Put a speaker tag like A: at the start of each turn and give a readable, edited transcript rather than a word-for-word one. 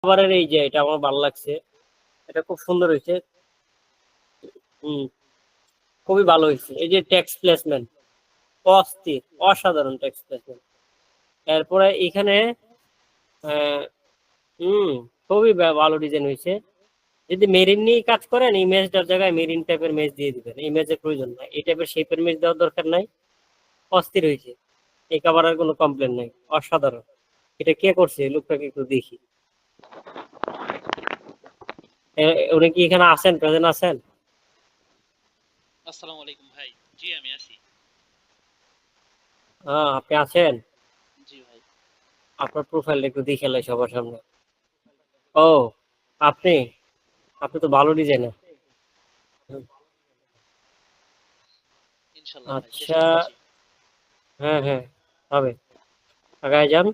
A: খাবারের এই যে এটা আমার ভালো লাগছে, এটা খুব সুন্দর হয়েছে। হুম, খুবই ভালো হয়েছে। এই যে ট্যাক্স প্লেসমেন্ট অস্থির, অসাধারণ ট্যাক্স প্লেসমেন্ট। এরপরে এখানে হুম, খুবই ভালো ডিজাইন হয়েছে। যদি মেরিন নিয়ে কাজ করেন, ইমেজটার জায়গায় মেরিন টাইপের মেজ দিয়ে দিবেন, ইমেজের প্রয়োজন নাই, এই টাইপের শেপের মেজ দেওয়ার দরকার নাই। অস্থির হয়েছে, এই কাভারের কোনো কমপ্লেন নাই, অসাধারণ। এটা কে করছে লোকটাকে একটু দেখি। উনি কি এখানে আছেন, প্রেজেন্ট আছেন?
B: আসসালামু আলাইকুম ভাই। জি আমি আছি।
A: হ্যাঁ, আপনি আছেন?
B: জি ভাই।
A: আপনার প্রোফাইলটা একটু দেখে লাই সবার সামনে। ও, আপনি আপনি তো ভালো ডিজাইনার।
B: ইনশাআল্লাহ ভাই
A: আচ্ছা,
B: চেষ্টা করছি।
A: হ্যাঁ হ্যাঁ, হবে, আগায় যান।